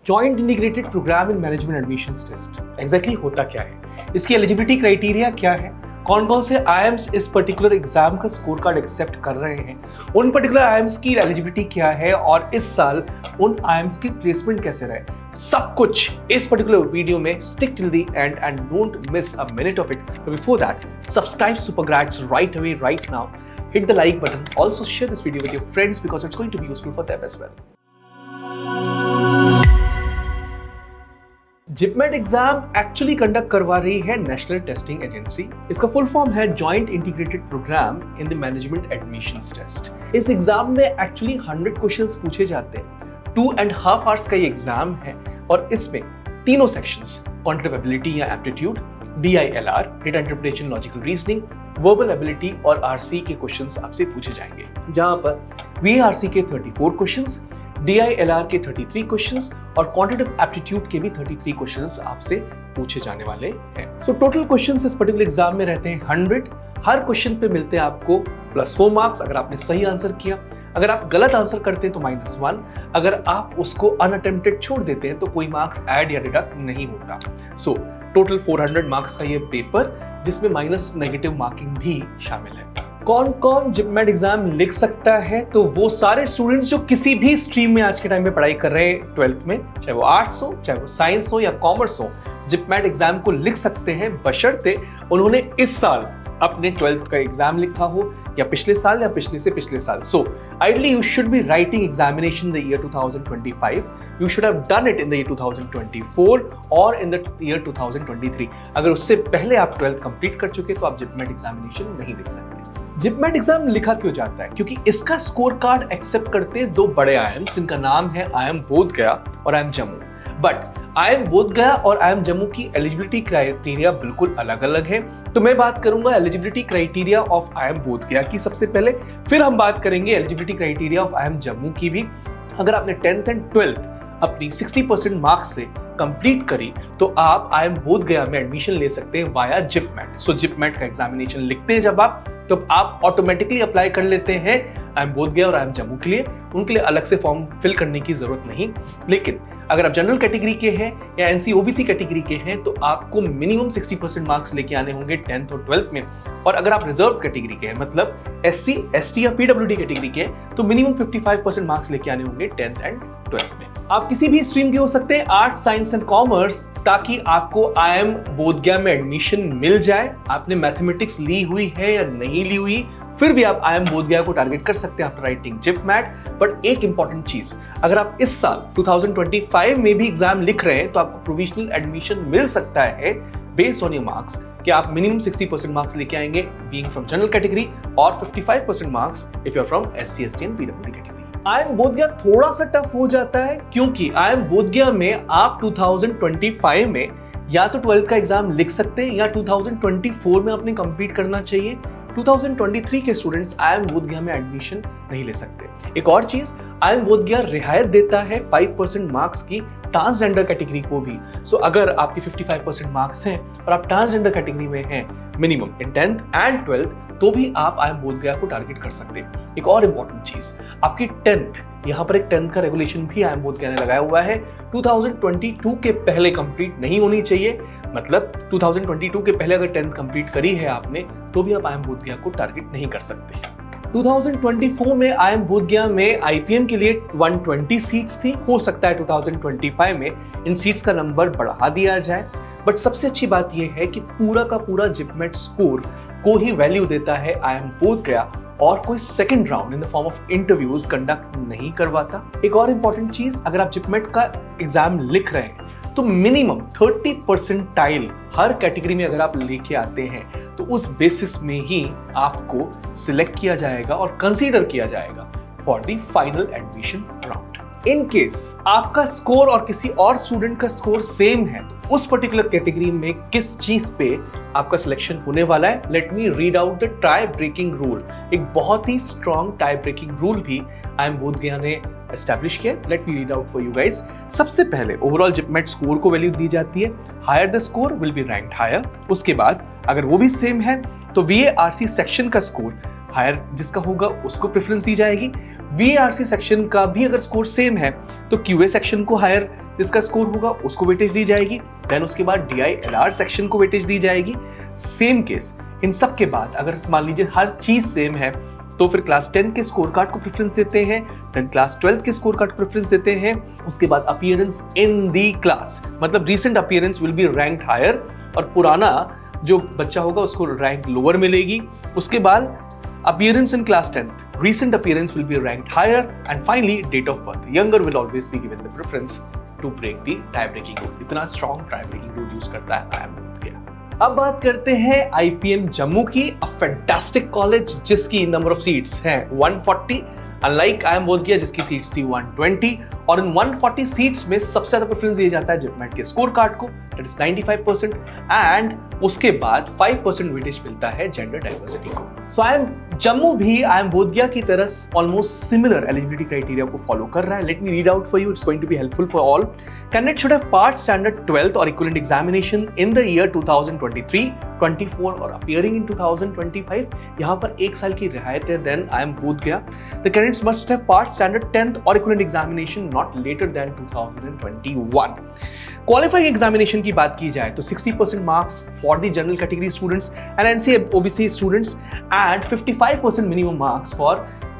Joint integrated programme in management admissions test exactly होता क्या है, इसकी एलिजिबिलिटी क्राइटेरिया क्या है, कौन कौन से आईएम्स इस पर्टिकुलर एग्जाम का स्कोर कार्ड एक्सेप्ट कर रहे हैं, उन पर्टिकुलर आईएम्स की एलिजिबिलिटी क्या है और इस साल उन आईएम्स की प्लेसमेंट कैसे रहे, सब कुछ इस पर्टिकुलर वीडियो में stick till the end and don't miss a minute of it. Before that, subscribe Supergrads right away, right now. Hit the like button. Also share this video with your friends because it's going to be useful for them as well. JIPMAT exam actually conduct करवा रही है national testing agency. इसका full form है joint integrated programme in the management admissions test. इस exam में actually 100 questions पूछे जाते हैं. 2.5 आवर्स का ये एग्जाम है और इसमें तीनों सेक्शंस, क्वांटिटेटिव एबिलिटी या aptitude, DILR, data interpretation, logical reasoning, verbal ability और RC के क्वेश्चंस आपसे पूछे जाएंगे. जहां पर VARC के 34 क्वेश्चंस, DILR के 33 क्वेश्चंस और क्वांटिटेटिव एप्टीट्यूड के भी 33 क्वेश्चंस आपसे पूछे जाने वाले हैं. सो टोटल क्वेश्चंस इस पर्टिकुलर एग्जाम में रहते हैं 100. हर क्वेश्चन पे मिलते हैं आपको +4 मार्क्स अगर आपने सही आंसर किया. अगर आप गलत आंसर करते हैं तो -1. अगर आप उसको अनअटेम्प्टेड छोड़ देते हैं तो कोई मार्क्स ऐड या डिडक्ट नहीं होता. सो टोटल 400 मार्क्स का ये पेपर जिसमें माइनस नेगेटिव मार्किंग भी शामिल है. कौन कौन जिपमेट एग्जाम लिख सकता है? तो वो सारे स्टूडेंट्स जो किसी भी स्ट्रीम में आज के टाइम पे पढ़ाई कर रहे हैं 12th में, चाहे वो आर्ट्स हो, चाहे वो साइंस हो या कॉमर्स हो, जिपमेट एग्जाम को लिख सकते हैं बशर्ते उन्होंने इस साल अपने 12th का एग्जाम लिखा हो या पिछले साल या पिछले से पिछले साल. सो ideally you should be writing examination in the year 2025. You should have done it in the year 2024 or in the year 2023. अगर उससे पहले आप 12th कंप्लीट कर चुके तो आप जिपमेट एग्जामिनेशन नहीं लिख सकते. जिपमेट एग्जाम लिखा क्यों जाता है? क्योंकि इसका स्कोर कार्ड एक्सेप्ट करते हैं 2 बड़े आईएम्स जिनका नाम है IIM बोधगया और IIM Jammu. But IIM Bodh Gaya और IIM जम्मू की एलिजिबिलिटी क्राइटेरिया बिल्कुल अलग अलग है. तो मैं बात करूंगा eligibility criteria of IIM Bodh Gaya की सबसे पहले, फिर हम बात करेंगे eligibility criteria of IIM Jammu की भी. अगर आपने 10th एंड 12th अपनी 60% मार्क्स से कंप्लीट करी तो आप IIM बोधगया में एडमिशन ले सकते हैं वाया जिपमेट. सो जिपमेट का एग्जामिनेशन लिखते हैं जब आप ऑटोमेटिकली अप्लाई कर लेते हैं IIM बोधगया और IIM जम्मू के लिए. उनके लिए अलग से फॉर्म फिल करने की जरूरत नहीं. लेकिन अगर आप जनरल कैटेगरी के हैं या NC OBC कैटेगरी के हैं तो आपको मिनिमम 60% मार्क्स लेके आने होंगे 10th और 12th में. और अगर आप रिजर्व कैटेगरी के हैं, मतलब SC, ST या PWD कैटेगरी के हैं, तो मिनिमम 55% मार्क्स लेके आने होंगे 10th एंड 12th में. आप किसी भी स्ट्रीम के हो सकते हैं, आर्ट्स, साइंस एंड कॉमर्स, ताकि आपको IIM बोधगया में एडमिशन मिल जाए. आपने मैथमेटिक्स ली हुई है या नहीं ली हुई, फिर भी आप IIM बोधगया को टारगेट कर सकते हैं आफ्टर राइटिंग जिपमेट. बट एक इंपॉर्टेंट चीज, अगर आप इस साल 2025 में भी एग्जाम लिख रहे हैं तो आपको प्रोविजनल एडमिशन मिल सकता है बेस्ड ऑन योर मार्क्स, कि आप मिनिमम 60% मार्क्स लेके आएंगे बीइंग फ्रॉम जनरल कैटेगरी और 55% marks if you are from SC, ST and PWD category. IIM Bodh Gaya थोड़ा सा टफ हो जाता है क्योंकि IIM बोधगया में आप 2025 में या तो 12th का एग्जाम लिख सकते हैं या 2024 में आपने कंप्लीट करना चाहिए. 2023 के स्टूडेंट्स IIM बोधगया में एडमिशन नहीं ले सकते. एक और चीज, IIM बोधगया रियायत देता है 5% मार्क्स की ट्रांसजेंडर कैटेगरी को भी. सो अगर आपके 55% मार्क्स हैं और आप ट्रांसजेंडर कैटेगरी में हैं minimum in 10th and 12th, तो भी आप IIM बोधगया को टारगेट कर सकते हैं. एक और इंपॉर्टेंट चीज, आपकी 10th, यहाँ पर एक 10th का रेगुलेशन भी IIM बोधगया ने लगाया हुआ है. 2022 के पहले कंप्लीट नहीं होनी चाहिए. मतलब 2022 के पहले अगर 10th कंप्लीट करी है आपने तो भी आप IIM बोधगया को टारगेट नहीं कर सकते. 2024 में IIM बोधगया में IPM के लिए 120 सीट्स थी. हो सकता है 2025 में इन सीट्स का नंबर बढ़ा दिया जाए. बट सबसे अच्छी बात यह है कि पूरा का पूरा जिपमेट स्कोर को ही वैल्यू देता है IIM बोधगया और कोई second round in the form of interviews conduct नहीं करवाता. एक और इंपॉर्टेंट चीज, अगर आप जिपमेट का एग्जाम लिख रहे हैं तो मिनिमम 30 परसेंटाइल हर कैटेगरी में अगर आप लेके आते हैं तो उस बेसिस में ही आपको सिलेक्ट किया जाएगा और कंसीडर किया जाएगा for the final admission round. In case आपका स्कोर और किसी और स्टूडेंट का स्कोर सेम है तो उस पर्टिकुलर कैटेगरी में किस चीज पे आपका सिलेक्शन होने वाला है, let me read out the tie breaking rule. एक बहुत ही स्ट्रॉन्ग टाई ब्रेकिंग रूल भी IIM बोधगया ने एस्टैब्लिश किया. Let me read out for you guys. सबसे पहले ओवरऑल जिपमेट स्कोर को वैल्यू दी जाती है. Higher the score will be ranked higher. उसके बाद अगर वो भी सेम है तो VARC सेक्शन का स्कोर हायर जिसका होगा उसको प्रेफरेंस दी जाएगी. VARC सेक्शन का भी अगर स्कोर सेम है तो QA सेक्शन को हायर जिसका स्कोर होगा उसको वेटेज दी जाएगी। देन उसके बाद DILR सेक्शन को वेटेज दी जाएगी। सेम केस इन सब के बाद अगर मान लीजिए हर चीज सेम है तो फिर क्लास 10 के स्कोर कार्ड को प्रेफरेंस देते हैं, देन क्लास 12 के स्कोर कार्ड को प्रेफरेंस देते हैं। उसके बाद अपीयरेंस इन दी क्लास, मतलब recent appearance will be ranked higher और पुराना जो बच्चा होगा उसको रैंक लोअर मिलेगी। उसके बाद appearance in class 10th, recent appearance will be ranked higher, and finally date of birth, younger will always be given the preference to break the tie breaking rule। इतना strong tie breaking rule use करता है IIM Bodhgaya. अब बात करते हैं IPM Jammu की, a fantastic college जिसकी number of seats है 140, अनलाइक IIM बोधगया जिसकी सीट्स थी 120, और इन 140 सीट्स में सबसे ज्यादा प्रेफरेंस दिया जाता है जिपमेट के स्कोर कार्ड को, दैट इज 95%, एंड उसके बाद 5% वेटेज मिलता है जेंडर डाइवर्सिटी को। सो IIM जम्मू भी IIM बोधगया की तरह ऑलमोस्ट सिमिलर एलिजिबिलिटी क्राइटेरिया को फॉलो कर रहा है। Let me read out for you, it's going to be helpful for all. Candidate should have passed standard 12th और equivalent examination in the year 2023, 24 और appearing इन 2025। यहाँ पर एक साल की रियायत है। Then IIM Bodh Gaya, the candidates must have passed standard 10th और equivalent examination not later than 2021। Qualifying examination की बात की जाए तो 60% marks for the general category students and NC OBC students and 55% minimum marks for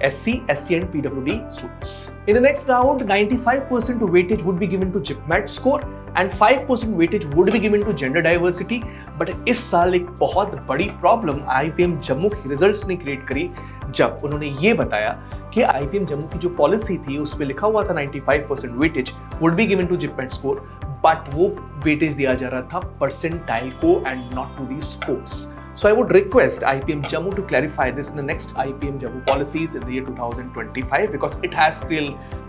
SC, ST and PWD students. In the next round, 95% weightage would be given to JIPMET score and 5% weightage would be given to gender diversity. But इस साल एक बहुत बड़ी problem IPM Jammu के results ने create करी जब उन्होंने ये बताया कि IPM जम्मू की जो पॉलिसी थी उसमें लिखा हुआ था 95% weightage would be given to JIPMET score, but वो वेटेज दिया जा रहा था परसेंटाइल को and not to the scores. So I would request IPM Jammu to clarify this in the next IPM Jammu policies in the year 2025 because it has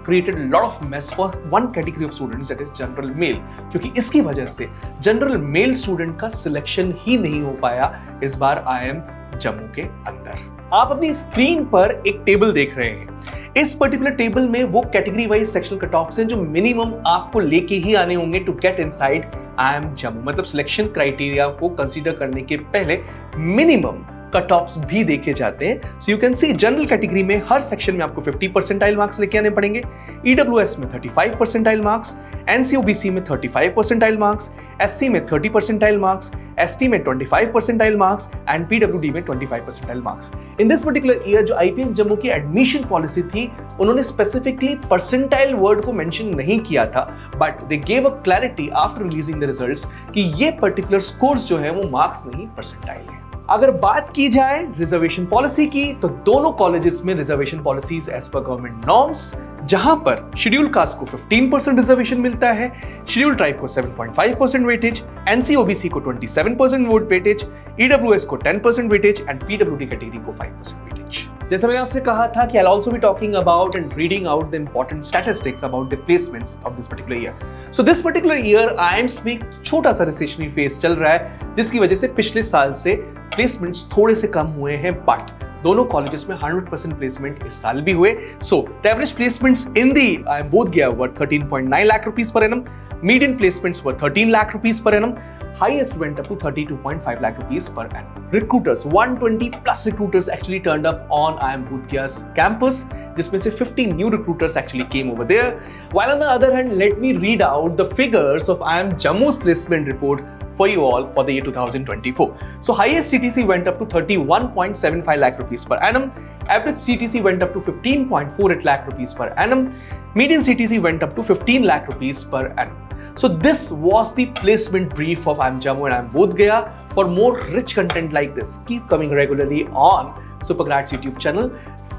created a lot of mess for one category of students, that is general male, क्योंकि इसकी वजह से general male student का selection ही नहीं हो पाया इस बार IIM Jammu के अंदर। आप अपनी स्क्रीन पर एक टेबल देख रहे हैं। इस पर्टिकुलर टेबल में वो category wise sectional cut offs हैं जो मिनिमम आपको लेके ही आने होंगे to get inside IIM Jammu. मतलब सिलेक्शन क्राइटेरिया को कंसीडर करने के पहले मिनिमम कट ऑफ्स भी देखे जाते हैं। So you can see general category में हर सेक्शन में आपको 50 परसेंटाइल मार्क्स लेके आने पड़ेंगे, EWS में 35 परसेंटाइल मार्क्स, NC OBC में 35 परसेंटाइल मार्क्स, SC में 30 परसेंटाइल मार्क्स, ST में 25 परसेंटाइल मार्क्स एंड PWD में 25 percentile marks. In this particular year जो IPM जम्मू की एडमिशन पॉलिसी थी उन्होंने स्पेसिफिकली परसेंटाइल वर्ड को मेंशन नहीं किया था, but they gave a clarity after releasing the results कि ये पर्टिकुलर स्कोर्स जो है वो मार्क्स नहीं परसेंटाइल है। अगर बात की जाए रिजर्वेशन पॉलिसी की तो दोनों कॉलेजेस में रिजर्वेशन पॉलिसीज एज पर गवर्नमेंट नॉर्म्स, जहां पर शेड्यूल कास्ट को 15% रिजर्वेशन मिलता है, शेड्यूल ट्राइब को 7.5% वेटेज, NC OBC को 27% वोट वेटेज, EWS को 10% वेटेज एंड PWD कैटेगरी को 5% वेटेज। जैसे मैंने आपसे कहा था कि I'll also be talking about and reading out the important statistics about the placements of this particular year. So this particular year IIMS में एक छोटा सा recessionary phase चल रहा है जिसकी वजह से पिछले साल से प्लेसमेंट्स थोड़े से कम हुए हैं, बट दोनों कॉलेजेस में 100% प्लेसमेंट इस साल भी हुए। So the average placements in the IIM Bodh Gaya were 13.9 lakh rupees per annum, median placements were 13 lakh rupees per annum, highest went up to 32.5 lakh rupees per annum. Recruiters, 120 plus recruiters actually turned up on IIM Bodhgaya's campus, जिसमें से 50 new recruiters actually came over there. While on the other hand, let me read out the figures of IIM Jammu's placement report for you all for the year 2024. So highest CTC went up to 31.75 lakh rupees per annum. Average CTC went up to 15.48 lakh rupees per annum. Median CTC went up to 15 lakh rupees per annum. So this was the placement brief of IIM Jammu and IIM Bodhgaya. For more rich content like this, keep coming regularly on Supergrads YouTube channel.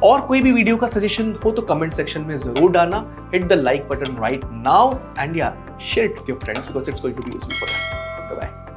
और कोई भी video का suggestion हो तो comment section में जरूर डालना. Hit the like button right now and yeah, share it with your friends because it's going to be useful for them. Bye bye.